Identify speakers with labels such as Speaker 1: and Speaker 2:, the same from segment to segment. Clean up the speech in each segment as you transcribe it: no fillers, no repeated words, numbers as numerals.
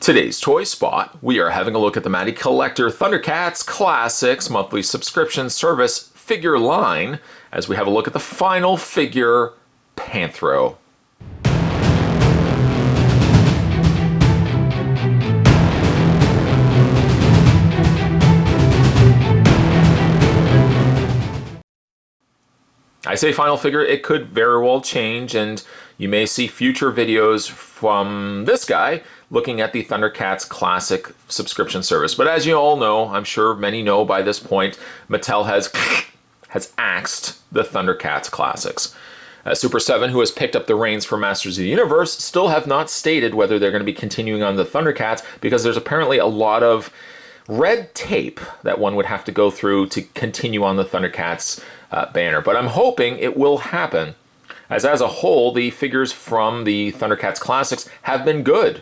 Speaker 1: Today's Toy Spot, we are having a look at the Mattel Thundercats Classics monthly subscription service figure line as we have a look at the final figure, Panthro. I say final figure, it could very well change, and you may see future videos from this guy looking at the Thundercats Classic subscription service. But as you all know, I'm sure many know by this point, Mattel has axed the Thundercats Classics. Super 7, who has picked up the reins for Masters of the Universe, still have not stated whether they're going to be continuing on the Thundercats because there's apparently a lot of red tape that one would have to go through to continue on the Thundercats banner. But I'm hoping it will happen, as a whole, the figures from the Thundercats Classics have been good.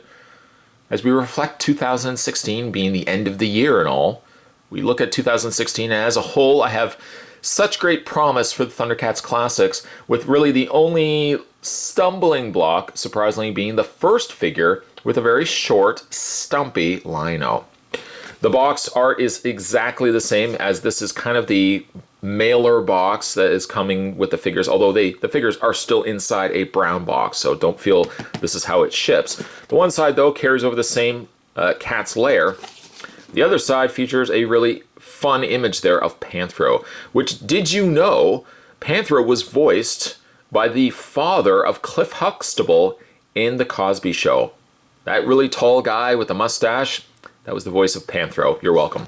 Speaker 1: As we reflect 2016 being the end of the year and all, we look at 2016 as a whole. I have such great promise for the Thundercats Classics, with really the only stumbling block, surprisingly, being the first figure with a very short, stumpy lino. The box art is exactly the same, as this is kind of the mailer box that is coming with the figures, although the figures are still inside a brown box, so don't feel this is how it ships. The one side, though, carries over the same cat's lair. The other side features a really fun image there of Panthro, which, did you know, Panthro was voiced by the father of Cliff Huxtable in The Cosby Show. That really tall guy with the mustache, that was the voice of Panthro. You're welcome.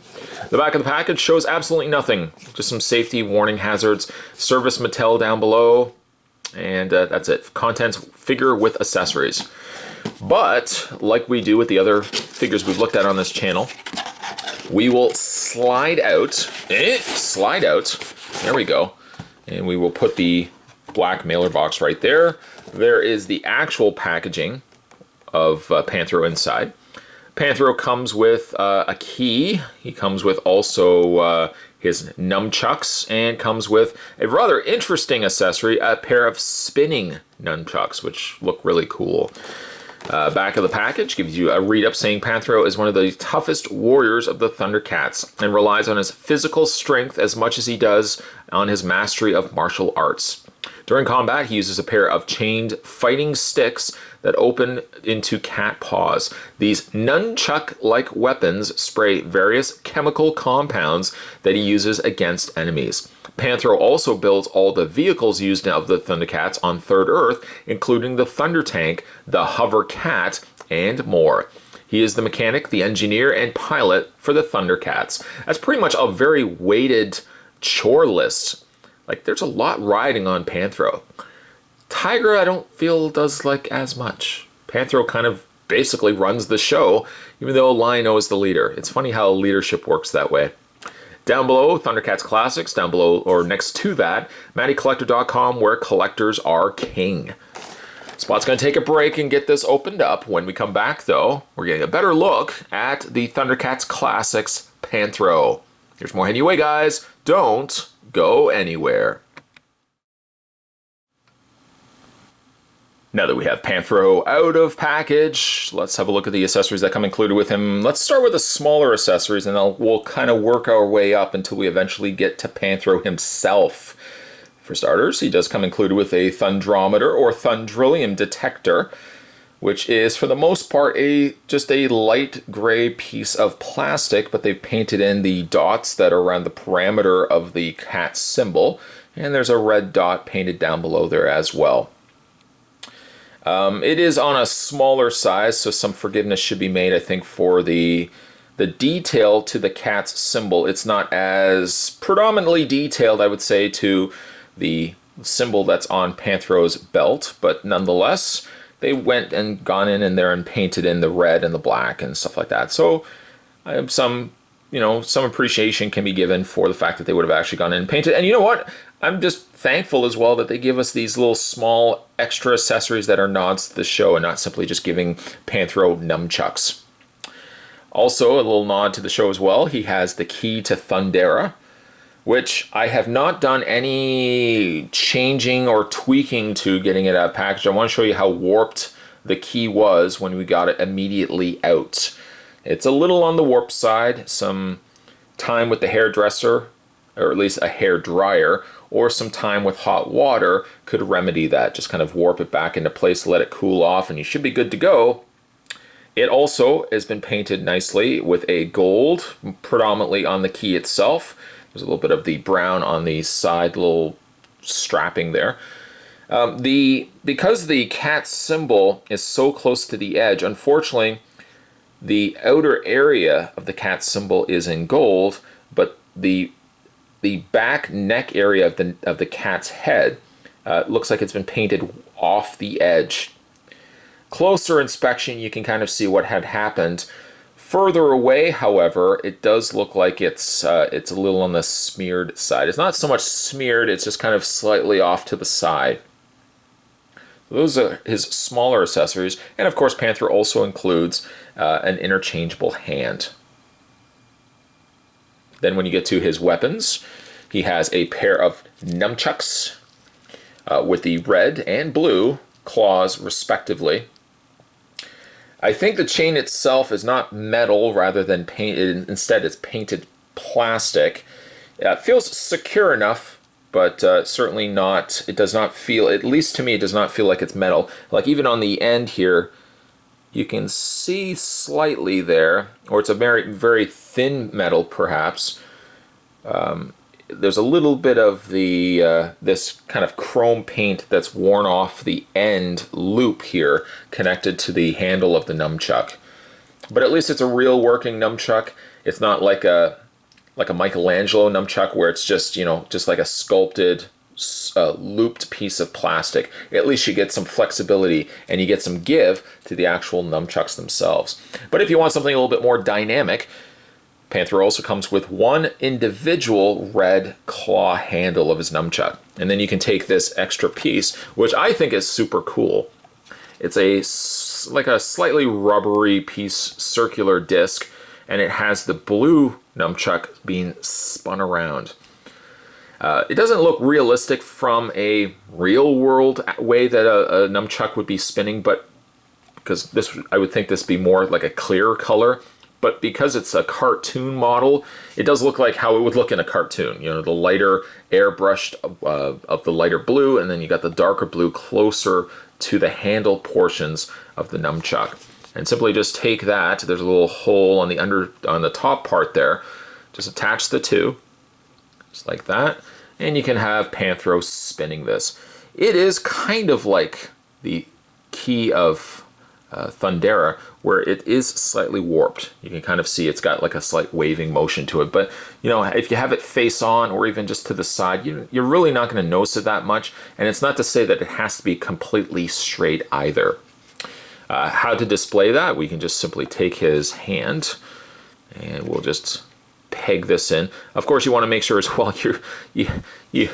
Speaker 1: The back of the package shows absolutely nothing. Just some safety warning hazards. Service Mattel down below. And that's it. Contents, figure with accessories. But, like we do with the other figures we've looked at on this channel, we will slide out. There we go. And we will put the black mailer box right there. There is the actual packaging of Panthro inside. Panthro comes with a key. He comes with also his nunchucks, and comes with a rather interesting accessory, a pair of spinning nunchucks, which look really cool. Back of the package gives you a read-up saying Panthro is one of the toughest warriors of the Thundercats and relies on his physical strength as much as he does on his mastery of martial arts. During combat, he uses a pair of chained fighting sticks that open into cat paws. These nunchuck-like weapons spray various chemical compounds that he uses against enemies. Panthro also builds all the vehicles used of the Thundercats on Third Earth, including the Thunder Tank, the Hover Cat, and more. He is the mechanic, the engineer, and pilot for the Thundercats. That's pretty much a very weighted chore list. Like, there's a lot riding on Panthro. Tiger, I don't feel does like as much. Panthro kind of basically runs the show, even though Lino is the leader. It's funny how leadership works that way. Down below, Thundercats Classics. Down below, or next to that, MattyCollector.com, where collectors are king. Spot's going to take a break and get this opened up. When we come back, though, we're getting a better look at the Thundercats Classics Panthro. Here's more heading away, guys. Don't go anywhere. Now that we have Panthro out of package, let's have a look at the accessories that come included with him. Let's start with the smaller accessories, and then we'll kind of work our way up until we eventually get to Panthro himself. For starters, he does come included with a thundrometer or thundrillium detector, which is, for the most part, just a light gray piece of plastic, but they've painted in the dots that are around the parameter of the cat symbol, and there's a red dot painted down below there as well. It is on a smaller size, so some forgiveness should be made, I think, for the detail to the cat's symbol. It's not as predominantly detailed, I would say, to the symbol that's on Panthro's belt, but nonetheless, they went and gone in there and painted in the red and the black and stuff like that. So I have some appreciation can be given for the fact that they would have actually gone in and painted. And you know what? I'm just thankful as well that they give us these little small extra accessories that are nods to the show and not simply just giving Panthro nunchucks. Also, a little nod to the show as well. He has the key to Thundera, which I have not done any changing or tweaking to getting it out of package. I want to show you how warped the key was when we got it immediately out. It's a little on the warp side. Some time with the hairdresser, or at least a hair dryer, or some time with hot water could remedy that. Just kind of warp it back into place, let it cool off, and you should be good to go. It also has been painted nicely with a gold, predominantly on the key itself. There's a little bit of the brown on the side, little strapping there. Because the cat symbol is so close to the edge, unfortunately, the outer area of the cat symbol is in gold, but the back neck area of the cat's head looks like it's been painted off the edge. Closer inspection, you can kind of see what had happened. Further away, however, it does look like it's a little on the smeared side. It's not so much smeared, it's just kind of slightly off to the side. Those are his smaller accessories, and of course Panthro also includes an interchangeable hand. Then when you get to his weapons, he has a pair of nunchucks with the red and blue claws respectively. I think the chain itself is not metal rather than painted. Instead, it's painted plastic. It feels secure enough, but certainly not. It does not feel, at least to me, it does not feel like it's metal. Like even on the end here, you can see slightly there, or it's a very, very thin metal perhaps. There's a little bit of the this kind of chrome paint that's worn off the end loop here, connected to the handle of the nunchuck. But at least it's a real working nunchuck. It's not like a Michelangelo nunchuck where it's just, you know, just like a sculpted looped piece of plastic. At least you get some flexibility and you get some give to the actual nunchucks themselves. But if you want something a little bit more dynamic, Panthro also comes with one individual red claw handle of his nunchuck. And then you can take this extra piece, which I think is super cool. It's like a slightly rubbery piece, circular disc, and it has the blue nunchuck being spun around. It doesn't look realistic from a real world way that a nunchuck would be spinning, but because I would think this would be more like a clear color. But because it's a cartoon model, it does look like how it would look in a cartoon. You know, the lighter airbrushed of the lighter blue, and then you got the darker blue closer to the handle portions of the nunchuck. And simply just take that. There's a little hole on the top part there. Just attach the two, just like that, and you can have Panthro spinning this. It is kind of like the key of Thundera, where it is slightly warped. You can kind of see it's got like a slight waving motion to it, but you know, if you have it face on or even just to the side, you're really not going to notice it that much. And it's not to say that it has to be completely straight either. How to display that? We can just simply take his hand and we'll just peg this in. Of course, you want to make sure as well you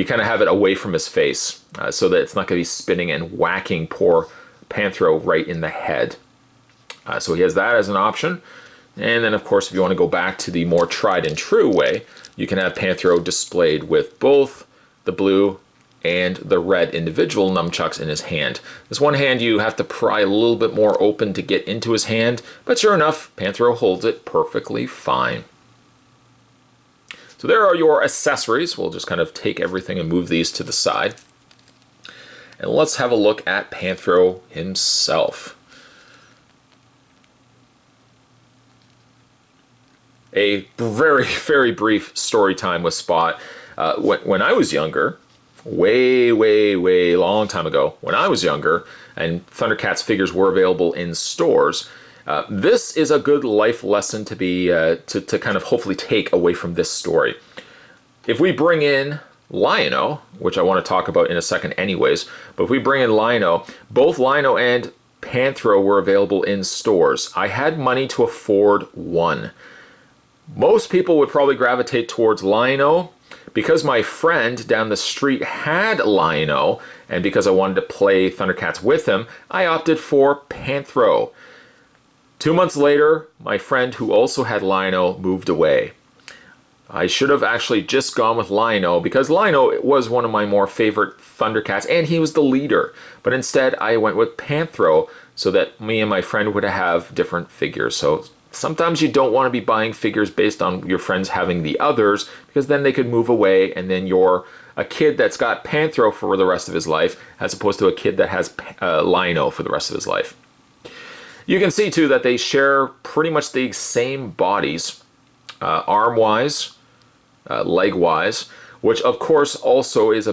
Speaker 1: kind of have it away from his face so that it's not going to be spinning and whacking poor Panthro right in the head. So he has that as an option. And then of course, if you want to go back to the more tried and true way, you can have Panthro displayed with both the blue and the red individual nunchucks in his hand. This one hand you have to pry a little bit more open to get into his hand, but sure enough, Panthro holds it perfectly fine. So there are your accessories. We'll just kind of take everything and move these to the side. And let's have a look at Panthro himself. A very, very brief story time with Spot. When I was younger, way long time ago, when I was younger, and Thundercats figures were available in stores, this is a good life lesson to be to kind of hopefully take away from this story. If we bring in Lion-O, which I want to talk about in a second anyways, but if we bring in Lion-O, both Lion-O and Panthro were available in stores. I had money to afford one. Most people would probably gravitate towards Lion-O. Because my friend down the street had Lion-O, and because I wanted to play Thundercats with him, I opted for Panthro. 2 months later, my friend who also had Lion-O moved away. I should have actually just gone with Lino, because Lino was one of my more favorite Thundercats, and he was the leader. But instead, I went with Panthro, so that me and my friend would have different figures. So sometimes you don't want to be buying figures based on your friends having the others, because then they could move away, and then you're a kid that's got Panthro for the rest of his life, as opposed to a kid that has Lino for the rest of his life. You can see too that they share pretty much the same bodies, arm-wise, leg-wise, which of course also is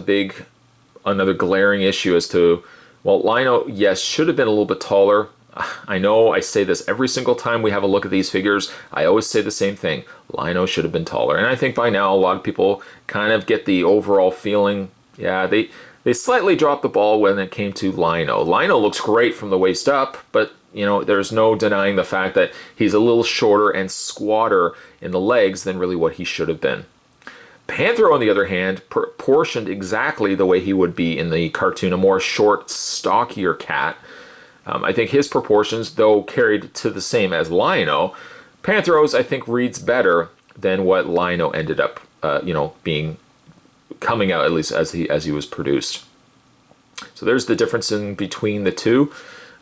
Speaker 1: another glaring issue as to, well, Lino, yes, should have been a little bit taller. I know I say this every single time we have a look at these figures. I always say the same thing. Lino should have been taller. And I think by now a lot of people kind of get the overall feeling, yeah, they slightly dropped the ball when it came to Lino. Lino looks great from the waist up, but you know, there's no denying the fact that he's a little shorter and squatter in the legs than really what he should have been. Panthro, on the other hand, proportioned exactly the way he would be in the cartoon, a more short, stockier cat. I think his proportions, though carried to the same as Lino, Panthro's I think reads better than what Lino ended up, coming out, at least as he was produced. So there's the difference in between the two.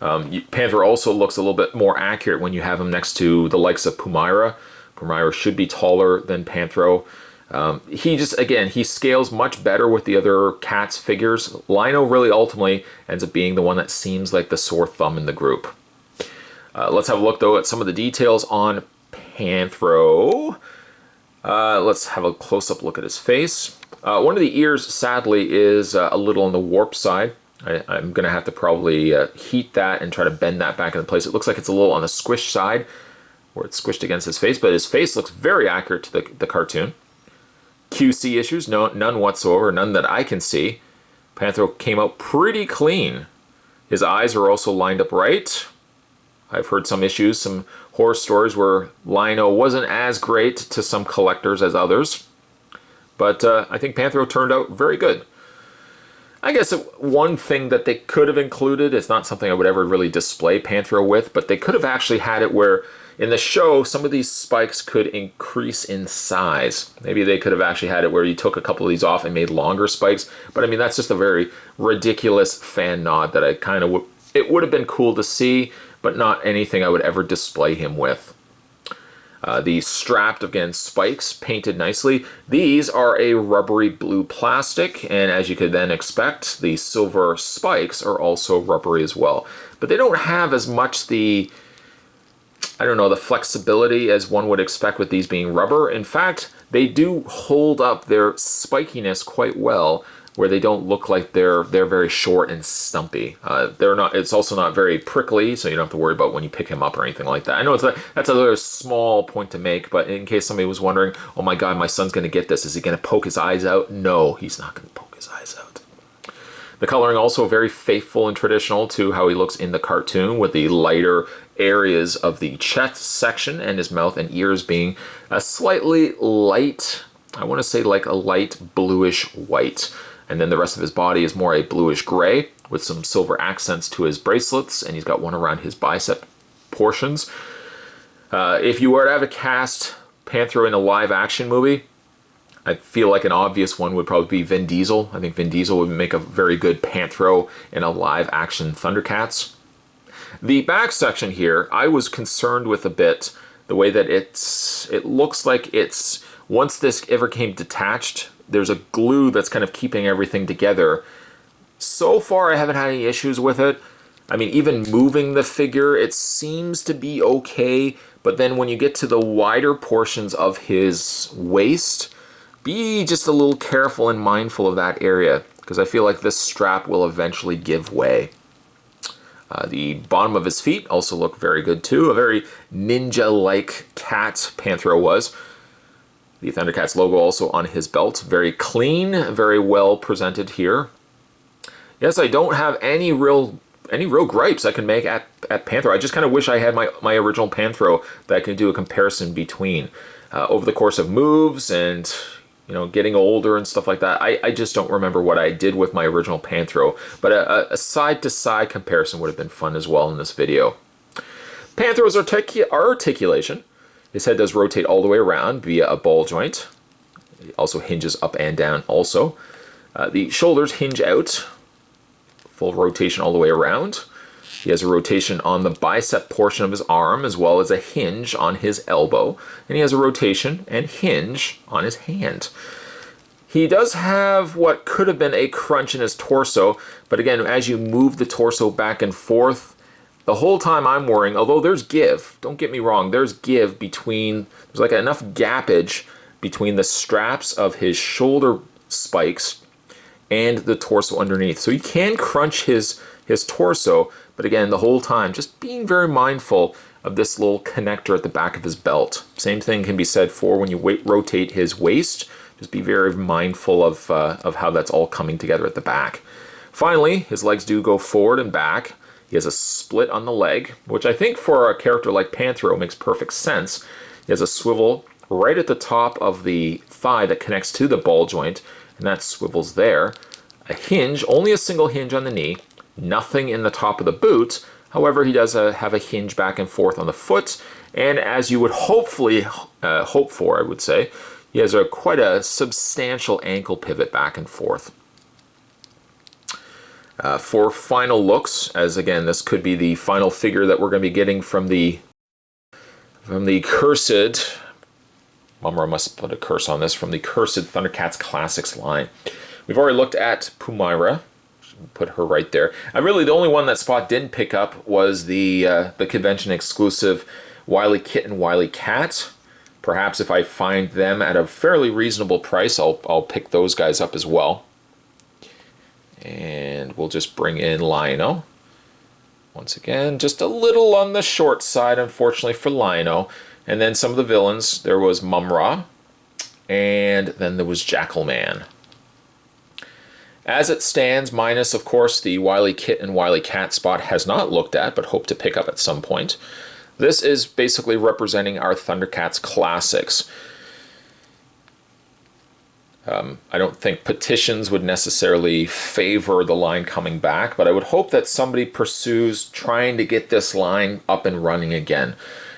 Speaker 1: Panthro also looks a little bit more accurate when you have him next to the likes of Pumaira. Pumaira should be taller than Panthro. He scales much better with the other Cats figures. Lino really ultimately ends up being the one that seems like the sore thumb in the group. Let's have a look though at some of the details on Panthro. Let's have a close-up look at his face. One of the ears, sadly, is a little on the warp side. I'm going to have to probably heat that and try to bend that back into place. It looks like it's a little on the squish side, where it's squished against his face, but his face looks very accurate to the cartoon. QC issues, none whatsoever, none that I can see. Panthro came out pretty clean. His eyes are also lined up right. I've heard some issues, some horror stories where Lino wasn't as great to some collectors as others. But I think Panthro turned out very good. I guess one thing that they could have included, it's not something I would ever really display Panthro with, but they could have actually had it where in the show some of these spikes could increase in size. Maybe they could have actually had it where you took a couple of these off and made longer spikes. But I mean, that's just a very ridiculous fan nod that I kind of it would have been cool to see, but not anything I would ever display him with. The strapped, again, spikes painted nicely. These are a rubbery blue plastic, and as you could then expect, the silver spikes are also rubbery as well. But they don't have as much the flexibility as one would expect with these being rubber. In fact, they do hold up their spikiness quite well, where they don't look like they're very short and stumpy. It's also not very prickly, so you don't have to worry about when you pick him up or anything like that. I know that's a very small point to make, but in case somebody was wondering, oh my god, my son's going to get this, is he going to poke his eyes out? No, he's not going to poke his eyes out. The coloring also very faithful and traditional to how he looks in the cartoon, with the lighter areas of the chest section and his mouth and ears being a slightly light, I want to say like a light bluish white. And then the rest of his body is more a bluish gray with some silver accents to his bracelets, and he's got one around his bicep portions. If you were to have a cast Panthro in a live action movie, I feel like an obvious one would probably be Vin Diesel. I think Vin Diesel would make a very good Panthro in a live action Thundercats. The back section here, I was concerned with a bit the way that it looks like it's, once this ever came detached, there's a glue that's kind of keeping everything together. So far, I haven't had any issues with it. I mean, even moving the figure, it seems to be okay, but then when you get to the wider portions of his waist, be just a little careful and mindful of that area, because I feel like this strap will eventually give way. The bottom of his feet also look very good too. A very ninja-like cat Panthro was. The Thundercats logo also on his belt. Very clean, very well presented here. Yes, I don't have any real gripes I can make at Panthro. I just kind of wish I had my original Panthro that I can do a comparison between. Over the course of moves and getting older and stuff like that, I just don't remember what I did with my original Panthro. But a side-to-side comparison would have been fun as well in this video. Panthro's articulation. His head does rotate all the way around via a ball joint. It also hinges up and down also. The shoulders hinge out, full rotation all the way around. He has a rotation on the bicep portion of his arm, as well as a hinge on his elbow. And he has a rotation and hinge on his hand. He does have what could have been a crunch in his torso, but again, as you move the torso back and forth, the whole time I'm worrying, although there's give, don't get me wrong, there's give between, there's like enough gappage between the straps of his shoulder spikes and the torso underneath. So you can crunch his torso, but again, the whole time, just being very mindful of this little connector at the back of his belt. Same thing can be said for when you rotate his waist. Just be very mindful of how that's all coming together at the back. Finally, his legs do go forward and back. He has a split on the leg, which I think for a character like Panthro makes perfect sense. He has a swivel right at the top of the thigh that connects to the ball joint, and that swivels there. A hinge, only a single hinge on the knee, nothing in the top of the boot. However, he does have a hinge back and forth on the foot, and as you would hopefully hope for, I would say, he has quite a substantial ankle pivot back and forth. For final looks, as again, this could be the final figure that we're going to be getting from the cursed, Mumra must put a curse on this, from the cursed Thundercats Classics line. We've already looked at Pumira. Put her right there. Really, the only one that Spot didn't pick up was the convention exclusive Wily Kit and Wily Cat. Perhaps if I find them at a fairly reasonable price, I'll pick those guys up as well. And we'll just bring in Lionel. Once again, just a little on the short side, unfortunately, for Lionel. And then some of the villains. There was Mumra, and then there was Jackalman. As it stands, minus, of course, the Wily Kit and Wily Cat Spot has not looked at, but hope to pick up at some point. This is basically representing our Thundercats Classics. I don't think petitions would necessarily favor the line coming back, but I would hope that somebody pursues trying to get this line up and running again.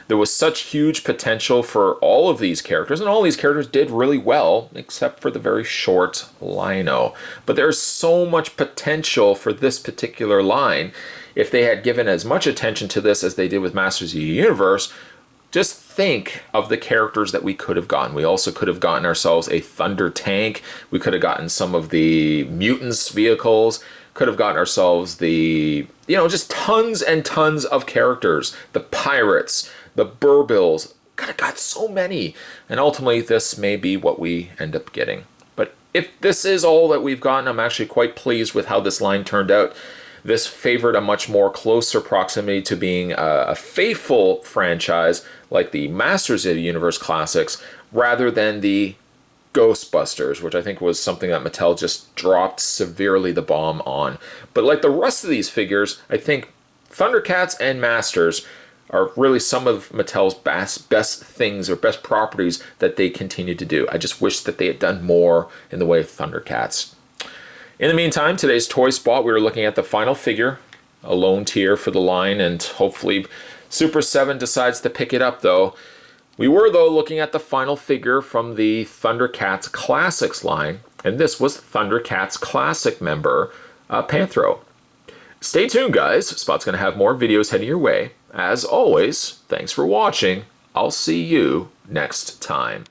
Speaker 1: There was such huge potential for all of these characters, and all these characters did really well, except for the very short Lino. But there's so much potential for this particular line. If they had given as much attention to this as they did with Masters of the Universe, just think of the characters that we could have gotten. We also could have gotten ourselves a Thunder Tank. We could have gotten some of the Mutants vehicles. Could have gotten ourselves the, just tons and tons of characters. The Pirates, the Burbills. God, I got so many. And ultimately, this may be what we end up getting. But if this is all that we've gotten, I'm actually quite pleased with how this line turned out. This favored a much more closer proximity to being a faithful franchise like the Masters of the Universe Classics, rather than the Ghostbusters, which I think was something that Mattel just dropped severely the bomb on. But like the rest of these figures, I think Thundercats and Masters are really some of Mattel's best things or best properties that they continue to do. I just wish that they had done more in the way of Thundercats. In the meantime, today's Toy Spot, we were looking at the final figure, a lone tier for the line, and hopefully Super 7 decides to pick it up, though. We were, though, looking at the final figure from the Thundercats Classics line, and this was Thundercats Classic member, Panthro. Stay tuned, guys. Spot's going to have more videos heading your way. As always, thanks for watching. I'll see you next time.